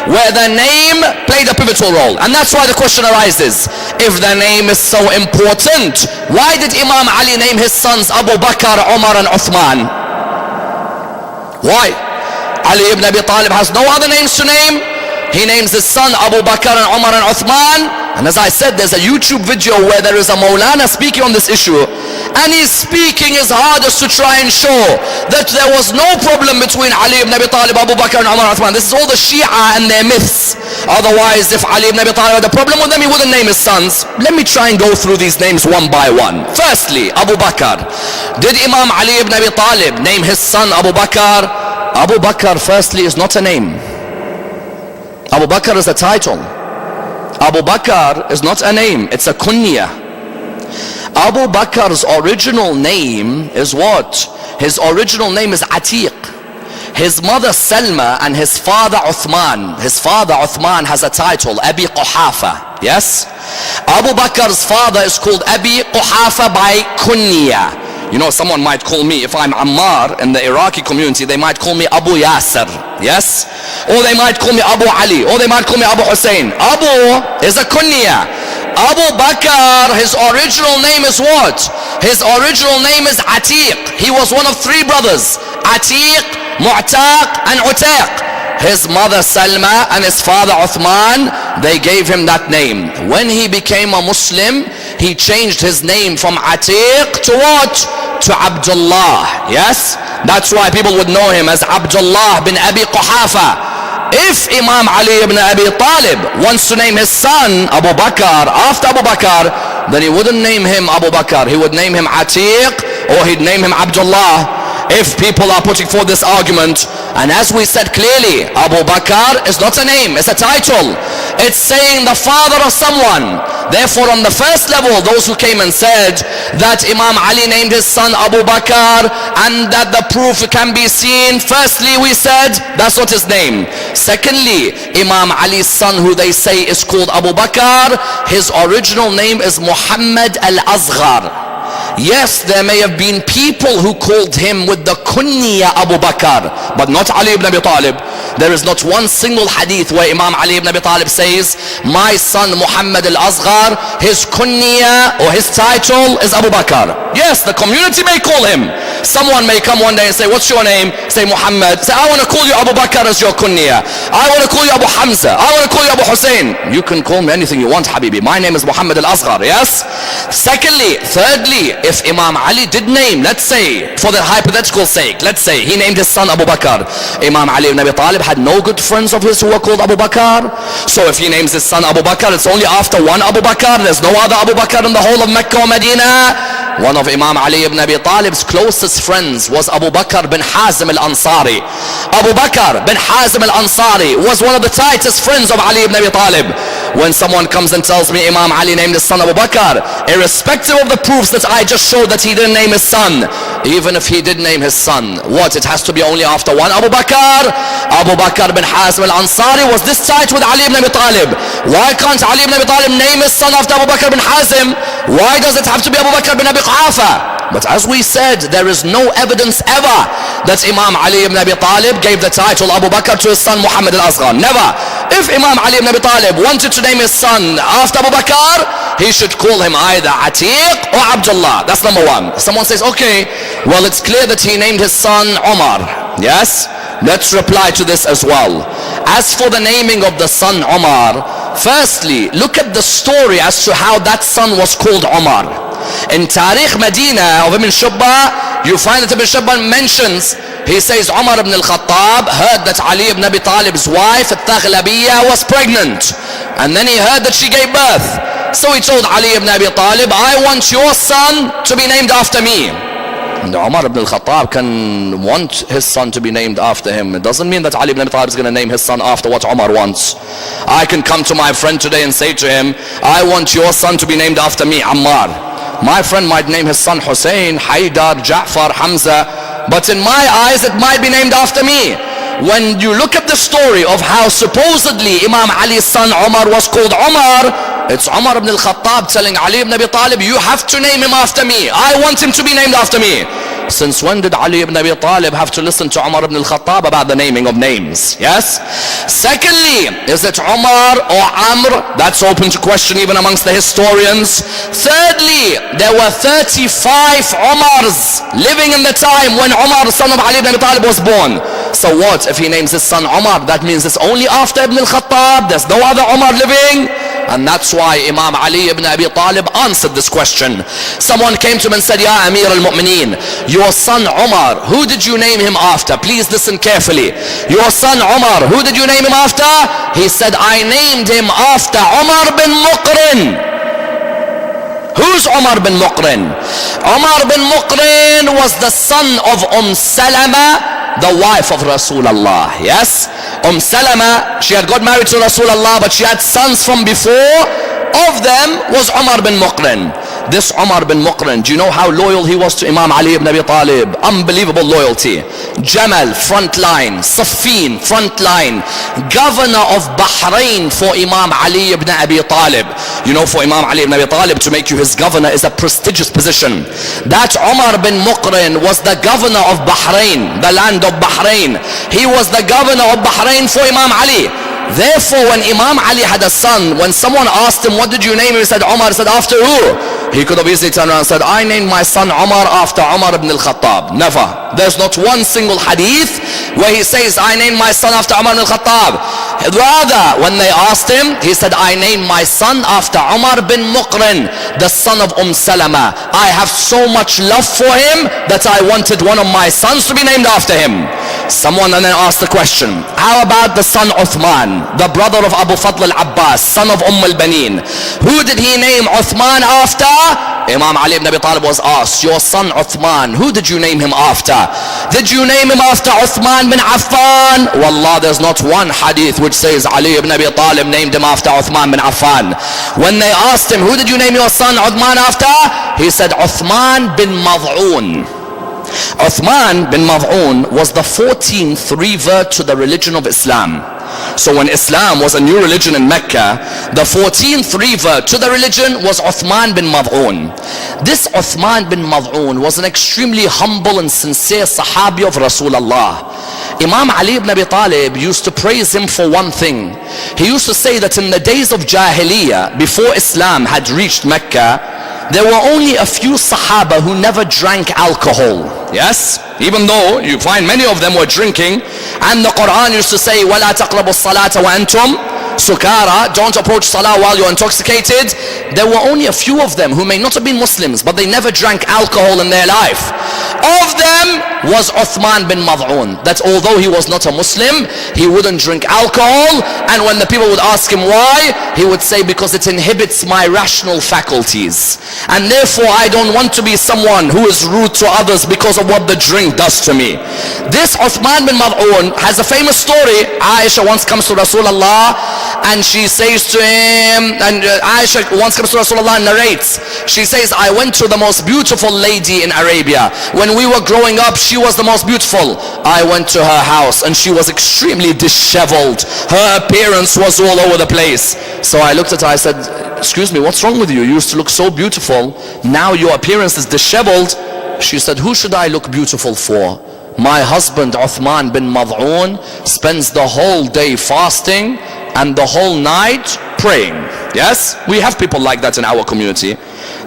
where the name played a pivotal role. And that's why the question arises, if the name is so important, why did Imam Ali name his sons Abu Bakr, Umar and Uthman? Why? Ali ibn Abi Talib has no other names to name. He names his son Abu Bakr and Umar and Uthman. And as I said, there's a YouTube video where there is a Maulana speaking on this issue, and he's speaking his hardest to try and show that there was no problem between Ali ibn Abi Talib, Abu Bakr and Umar and Uthman. This is all the Shia and their myths. Otherwise, if Ali ibn Abi Talib had a problem with them, he wouldn't name his sons. Let me try and go through these names one by one. Firstly, Abu Bakr. Did Imam Ali ibn Abi Talib name his son Abu Bakr? Abu Bakr, firstly, is not a name. Abu Bakr is a title. Abu Bakr is not a name, it's a kunya. Abu Bakr's original name is what? His original name is Atiq. His mother Salma and his father Uthman. His father Uthman has a title, Abi Quhafa. Yes? Abu Bakr's father is called Abi Quhafa by kunya. You know, someone might call me, if I'm Ammar in the Iraqi community, they might call me Abu Yasser. Yes? Or they might call me Abu Ali. Or they might call me Abu Hussein. Abu is a kunya. Abu Bakr, his original name is what? His original name is Atiq. He was one of three brothers. Atiq, Mu'taq and Utaq. His mother Salma and his father Uthman, they gave him that name. When he became a Muslim, he changed his name from Atiq to what? To Abdullah. Yes? That's why people would know him as Abdullah bin Abi Quhafa. If Imam Ali ibn Abi Talib wants to name his son Abu Bakr after Abu Bakr, then he wouldn't name him Abu Bakr. He would name him Atiq, or he'd name him Abdullah. If people are putting forth this argument, and as we said clearly, Abu Bakr is not a name, it's a title. It's saying the father of someone. Therefore, on the first level, those who came and said that Imam Ali named his son Abu Bakr and that the proof can be seen, firstly we said that's not his name. Secondly, Imam Ali's son, who they say is called Abu Bakr, his original name is Muhammad al-Asghar. Yes, there may have been people who called him with the kunya Abu Bakr, but not Ali ibn Abi Talib. There is not one single hadith where Imam Ali ibn Abi Talib says, my son Muhammad al-Asghar, his kunya or his title is Abu Bakr. Yes, the community may call him. Someone may come one day and say, what's your name? Say Muhammad. Say, I want to call you Abu Bakr as your kunya. I want to call you Abu Hamza. I want to call you Abu Hussein. You can call me anything you want, Habibi. My name is Muhammad al-Asghar. Yes? Thirdly, if Imam Ali did name, let's say, for the hypothetical sake, let's say he named his son Abu Bakr. Imam Ali ibn Abi Talib had no good friends of his who were called Abu Bakr. So if he names his son Abu Bakr, it's only after one Abu Bakr. There's no other Abu Bakr in the whole of Mecca or Medina. One of Imam Ali ibn Abi Talib's closest friends was Abu Bakr bin Hazim al-Ansari. Abu Bakr bin Hazim al-Ansari was one of the tightest friends of Ali ibn Abi Talib. When someone comes and tells me Imam Ali named his son Abu Bakr, irrespective of the proofs that I just showed that he didn't name his son, even if he did name his son, what, it has to be only after one Abu Bakr? Abu Bakr bin Hazim al-Ansari was this tight with Ali ibn Abi Talib. Why can't Ali ibn Abi Talib name his son after Abu Bakr bin Hazim? Why does it have to be Abu Bakr bin Abi Quhafa? But as we said, there is no evidence ever that Imam Ali ibn Abi Talib gave the title Abu Bakr to his son Muhammad al-Asghar. Never. If Imam Ali ibn Abi Talib wanted to name his son after Abu Bakr, he should call him either Atiq or Abdullah. That's number one. Someone says, okay, well, it's clear that he named his son Umar. Yes? Let's reply to this as well. As for the naming of the son Umar, firstly, look at the story as to how that son was called Umar. In Tarikh Medina of Ibn Shubba, you find that Ibn Shubba mentions, he says Umar ibn al-Khattab heard that Ali ibn Abi Talib's wife al-Taghlabiyya was pregnant, and then he heard that she gave birth. So he told Ali ibn Abi Talib, I want your son to be named after me. And Umar ibn al-Khattab can want his son to be named after him. It doesn't mean that Ali ibn Abi Talib is going to name his son after what Umar wants. I can come to my friend today and say to him, I want your son to be named after me, Ammar. My friend might name his son Hussein, Haydar, Ja'far, Hamza, but in my eyes it might be named after me. When you look at the story of how supposedly Imam Ali's son Umar was called Umar, it's Umar ibn al-Khattab telling Ali ibn Abi Talib, you have to name him after me. I want him to be named after me. Since when did Ali ibn Abi Talib have to listen to Umar ibn al-Khattab about the naming of names? Yes. Secondly, is it Umar or Ammar? That's open to question even amongst the historians. Thirdly, there were 35 Umars living in the time when Umar, son of Ali ibn Abi Talib, was born. So what if he names his son Umar? That means it's only after Ibn al-Khattab. There's no other Umar living. And that's why Imam Ali ibn Abi Talib answered this question. Someone came to him and said, Ya Amir al-Mu'mineen, your son Umar, who did you name him after? Please listen carefully. Your son Umar, who did you name him after? He said, I named him after Umar bin Muqrin. Who's Umar bin Muqrin? Umar bin Muqrin was the son of Salama, the wife of Rasulullah. Yes, Salama, she had got married to Rasulullah, but she had sons from before. Of them was Umar bin Muqrin. This Umar bin Muqrin, do you know how loyal he was to Imam Ali ibn Abi Talib? Unbelievable loyalty. Jamal, front line. Siffin, front line. Governor of Bahrain for Imam Ali ibn Abi Talib. You know, for Imam Ali ibn Abi Talib to make you his governor is a prestigious position. That Umar bin Muqrin was the governor of Bahrain, the land of Bahrain. He was the governor of Bahrain for Imam Ali. Therefore, when Imam Ali had a son, when someone asked him, what did you name him? He said, Umar. He said, after who? He could have easily turned around and said, I named my son Umar after Umar ibn al-Khattab. Never. There's not one single hadith where he says, I named my son after Umar ibn al-Khattab. Rather, when they asked him, he said, I named my son after Umar bin Muqrin, the son of Salama. I have so much love for him that I wanted one of my sons to be named after him. Someone then asked the question, how about the son Uthman, the brother of Abu Fadl al-Abbas, son of al-Banin? Who did he name Uthman after? Imam Ali ibn Abi Talib was asked, your son Uthman, who did you name him after? Did you name him after Uthman bin Affan? Wallah, there's not one hadith which says Ali ibn Abi Talib named him after Uthman bin Affan. When they asked him, who did you name your son Uthman after? He said, Uthman bin Mad'un. Uthman bin Mad'un was the 14th revert to the religion of Islam. So when Islam was a new religion in Mecca, the 14th revert to the religion was Uthman bin Mad'un. This Uthman bin Mad'un was an extremely humble and sincere Sahabi of Rasulullah. Imam Ali ibn Abi Talib used to praise him for one thing. He used to say that in the days of Jahiliyyah, before Islam had reached Mecca, there were only a few Sahaba who never drank alcohol. Yes, even though you find many of them were drinking, and the Quran used to say, وَلَا تَقْرَبُوا الصَّلَاةَ وَأَنْتُمْ sukara, don't approach salah while you're intoxicated. There were only a few of them who may not have been Muslims, but they never drank alcohol in their life. Of them was Uthman bin Mad'un, that although he was not a Muslim, he wouldn't drink alcohol, and when the people would ask him why, he would say, because it inhibits my rational faculties, and therefore I don't want to be someone who is rude to others because of what the drink does to me. This Uthman bin Mad'un has a famous story. Aisha once comes to Rasulullah and she says to him, and Aisha once comes to Rasulullah and narrates, she says, I went to the most beautiful lady in Arabia. When we were growing up, she was the most beautiful. I went to her house and she was extremely disheveled. Her appearance was all over the place. So I looked at her, I said, excuse me, what's wrong with you? You used to look so beautiful. Now your appearance is disheveled. She said, who should I look beautiful for? My husband Uthman bin Mad'un spends the whole day fasting and the whole night praying. Yes, we have people like that in our community.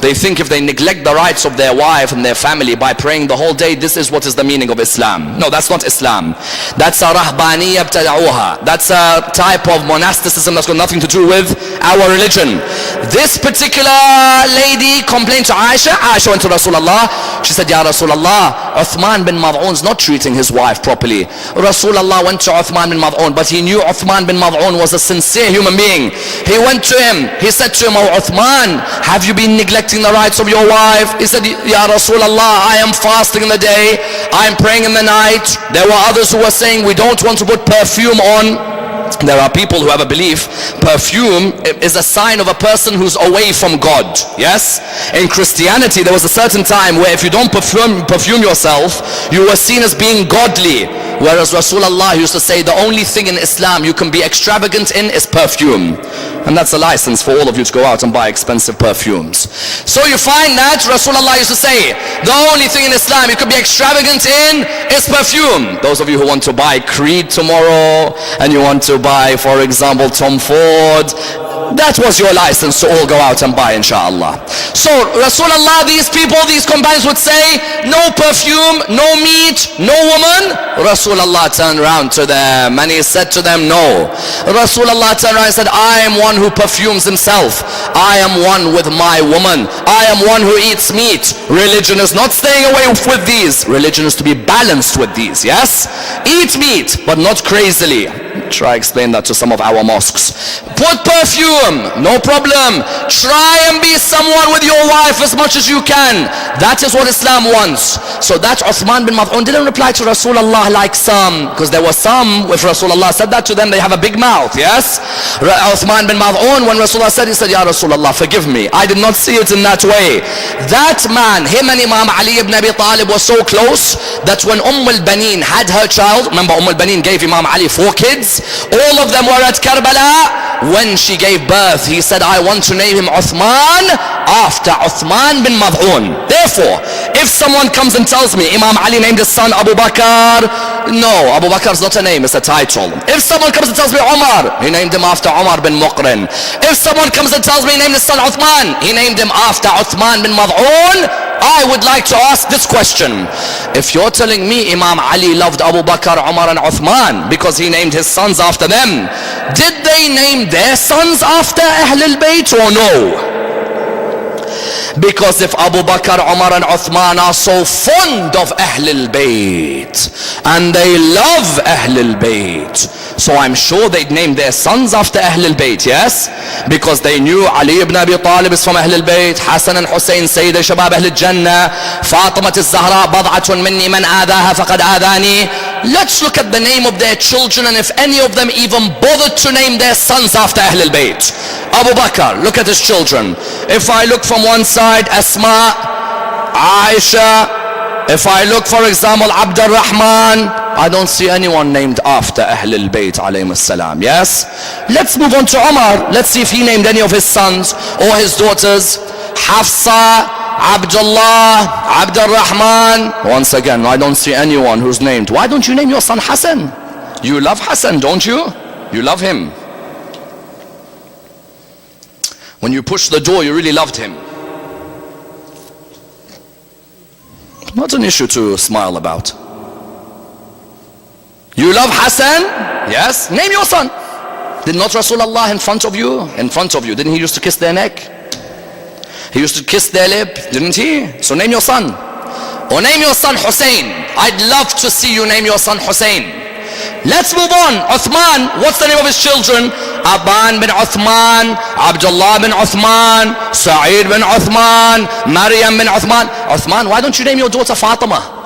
They think if they neglect the rights of their wife and their family by praying the whole day, this is what is the meaning of Islam. No, that's not Islam. That's a rahbaniyya btada'uha. That's a type of monasticism that's got nothing to do with our religion. This particular lady complained to Aisha. Aisha went to Rasulullah. She said, Ya Rasulullah, Uthman bin Mad'un's not treating his wife properly. Rasulullah went to Uthman bin Mad'un, but he knew Uthman bin Mad'un was a sincere human being. He went to him. He said to him, Oh Uthman, have you been neglecting the rights of your wife? He said, Ya Rasulullah, I am fasting in the day, I am praying in the night. There were others who were saying we don't want to put perfume on. There are people who have a belief perfume is a sign of a person who's away from God. Yes, in Christianity there was a certain time where if you don't perfume yourself, you were seen as being godly. Whereas Rasulullah used to say the only thing in Islam you can be extravagant in is perfume. And that's a license for all of you to go out and buy expensive perfumes. So you find that Rasulullah used to say the only thing in Islam you can be extravagant in is perfume. Those of you who want to buy Creed tomorrow and you want to buy, for example, Tom Ford, that was your license to all go out and buy, inshallah. So Rasulullah, these people, these companions would say no perfume, no meat, no woman. Rasulullah turned around to them and he said to them, no. Rasulullah turned around and said, I am one who perfumes himself. I am one with my woman. I am one who eats meat. Religion is not staying away with these. Religion is to be balanced with these, yes? Eat meat, but not crazily. Try explain that to some of our mosques. Put perfume, no problem. Try and be someone with your wife as much as you can. That is what Islam wants. So that Uthman bin Mad'un didn't reply to Rasulullah like some, because there were some, if Rasulullah said that to them, they have a big mouth, yes? Uthman bin Mad'un, when Rasulullah said, he said, Ya Rasulullah, forgive me. I did not see it in that way. That man, him and Imam Ali ibn Abi Talib were so close that when al-Banin had her child, remember al-Banin gave Imam Ali 4 kids, all of them were at Karbala. When she gave birth, he said, I want to name him Uthman after Uthman bin Mad'un. Therefore, if someone comes and tells me Imam Ali named his son Abu Bakr, no, Abu Bakr is not a name, it's a title. If someone comes and tells me Umar, he named him after Umar bin Muqrin. If someone comes and tells me he named his son Uthman, he named him after Uthman bin Mad'un. I would like to ask this question. If you're telling me Imam Ali loved Abu Bakr, Umar and Uthman because he named his sons after them, did they name their sons after Ahl al-Bayt or no? Because if Abu Bakr, Umar and Uthman are so fond of Ahl al-Bayt and they love Ahl al-Bayt, so I'm sure they'd name their sons after Ahl al-Bayt, yes? Because they knew Ali ibn Abi Talib is from Ahl al-Bayt, Hassan and Hussein Sayyid Shabab Ahl al-Jannah, Fatimat al-Zahra bad'atun minni man adaha faqad adani. Let's look at the name of their children and if any of them even bothered to name their sons after Ahl al-Bayt. Abu Bakr, look at his children. If I look from one side, Asma, Aisha. If I look, for example, Abd al-Rahman, I don't see anyone named after Ahl al-Bayt alayhim salam, yes? Let's move on to Umar. Let's see if he named any of his sons or his daughters. Hafsa, Abdullah, Abd al-Rahman. Once again, I don't see anyone who's named. Why don't you name your son Hassan? You love Hassan, don't you? You love him. When you pushed the door, you really loved him. Not an issue to smile about. You love Hassan? Yes. Name your son. Did not Rasulullah in front of you? In front of you. Didn't he used to kiss their neck? He used to kiss their lip, didn't he? So name your son. Or name your son Hussein. I'd love to see you name your son Hussein. Let's move on. Uthman, what's the name of his children? Abban bin Uthman, Abdullah bin Uthman, Sa'id bin Uthman, Maryam bin Uthman. Uthman, why don't you name your daughter Fatima?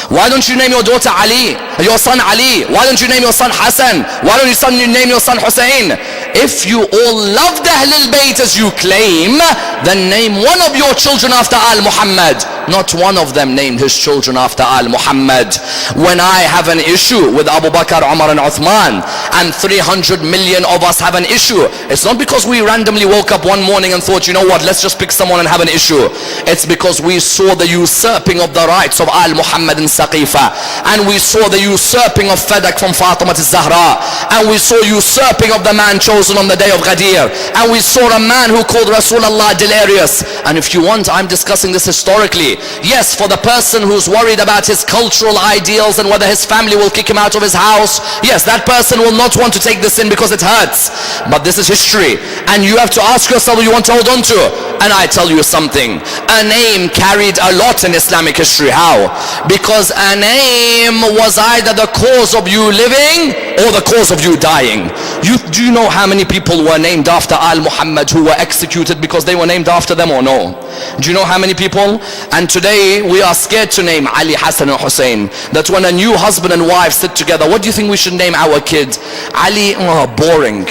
Why don't you name your daughter Ali, your son Ali? Why don't you name your son Hassan? Why don't you name your son Hussein? If you all loved Ahl al-Bayt as you claim, then name one of your children after Al-Muhammad. Not one of them named his children after Al-Muhammad. When I have an issue with Abu Bakr, Umar and Uthman, and 300 million of us have an issue, it's not because we randomly woke up one morning and thought, you know what, let's just pick someone and have an issue. It's because we saw the usurping of the rights of Al-Muhammad in Saqifa, and we saw the usurping of Fadak from Fatimat al-Zahra, and we saw usurping of the man chosen on the day of Ghadir, and we saw a man who called Rasulullah delirious. And if you want, I'm discussing this historically. Yes, for the person who's worried about his cultural ideals and whether his family will kick him out of his house, yes, that person will not want to take this in because it hurts. But this is history, and you have to ask yourself what you want to hold on to. And I tell you something, a name carried a lot in Islamic history. How? Because a name was either the cause of you living or the cause of you dying. Do you know how many people were named after Al-Muhammad who were executed because they were named after them or no? Do you know how many people? And today we are scared to name Ali, Hassan and Hussein. That when a new husband and wife sit together, what do you think we should name our kid? Ali, boring.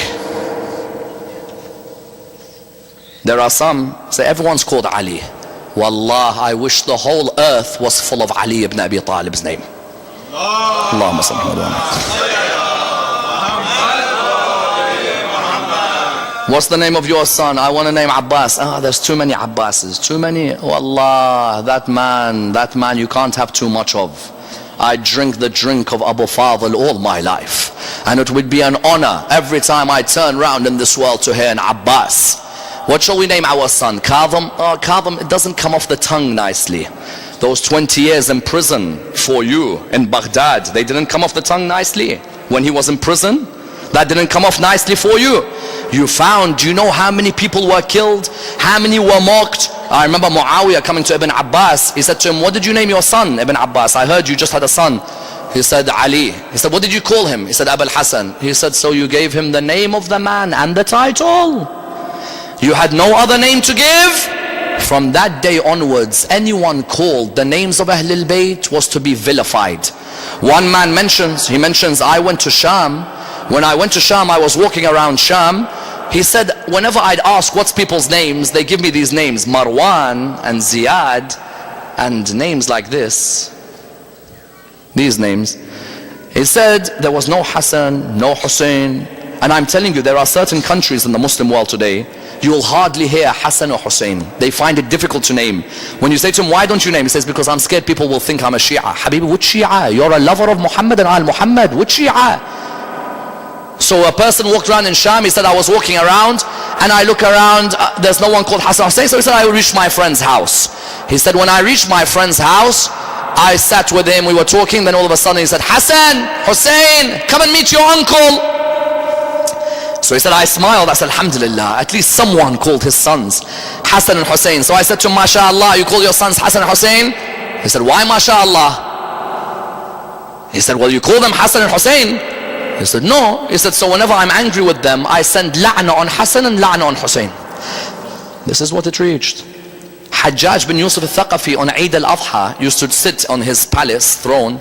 There are some say everyone's called Ali. Wallah, I wish the whole earth was full of Ali ibn Abi Talib's name. Allahumma salli ala Muhammad. What's the name of your son? I want to name Abbas. There's too many Abbases. Too many. Oh Allah, that man you can't have too much of. I drink the drink of Abu Fadl all my life. And it would be an honor every time I turn round in this world to hear an Abbas. What shall we name our son? Kadhim? Kadhim, it doesn't come off the tongue nicely. Those 20 years in prison for you in Baghdad, they didn't come off the tongue nicely. When he was in prison, that didn't come off nicely for you. You found, do you know how many people were killed? How many were mocked? I remember Muawiyah coming to Ibn Abbas. He said to him, what did you name your son, Ibn Abbas? I heard you just had a son. He said, Ali. He said, what did you call him? He said, Abul Hassan. He said, so you gave him the name of the man and the title. You had no other name to give? From that day onwards, anyone called the names of Ahlul Bayt was to be vilified. One man mentions, I went to Sham. When I went to Sham, I was walking around Sham. He said, whenever I'd ask what's people's names, they give me these names, Marwan and Ziyad, and names like this. These names. He said, there was no Hassan, no Hussein. And I'm telling you, there are certain countries in the Muslim world today, you will hardly hear Hassan or Hussein. They find it difficult to name. When you say to him, why don't you name? He says, because I'm scared people will think I'm a Shia. Habibi, which Shia? You're a lover of Muhammad and Al Muhammad. Which Shia? So a person walked around in Sham. He said, I was walking around and I look around, there's no one called Hassan Hussein. So he said, I reached my friend's house. He said, when I reached my friend's house, I sat with him, we were talking, then all of a sudden he said, Hassan, Hussein, come and meet your uncle. So he said, I smiled, I said, Alhamdulillah, at least someone called his sons Hassan and Hussein. So I said to him, MashaAllah, you call your sons Hassan and Hussein? He said, why MashaAllah? He said, well, you call them Hassan and Hussein? He said, no. He said, so whenever I'm angry with them, I send la'na on Hassan and la'na on Hussein. This is what it reached. Hajjaj bin Yusuf al-Thaqafi on Eid al-Adha used to sit on his palace throne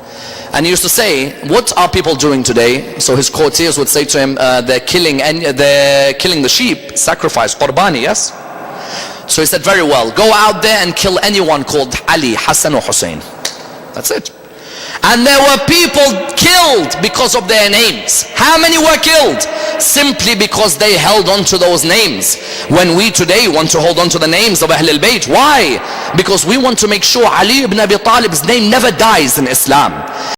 and he used to say, what are people doing today? So his courtiers would say to him, they're killing the sheep, sacrifice, qurbani, yes? So he said, very well, go out there and kill anyone called Ali, Hassan or Hussein. That's it. And there were people killed because of their names. How many were killed? Simply because they held on to those names. When we today want to hold on to the names of Ahlul Bayt. Why? Because we want to make sure Ali ibn Abi Talib's name never dies in Islam.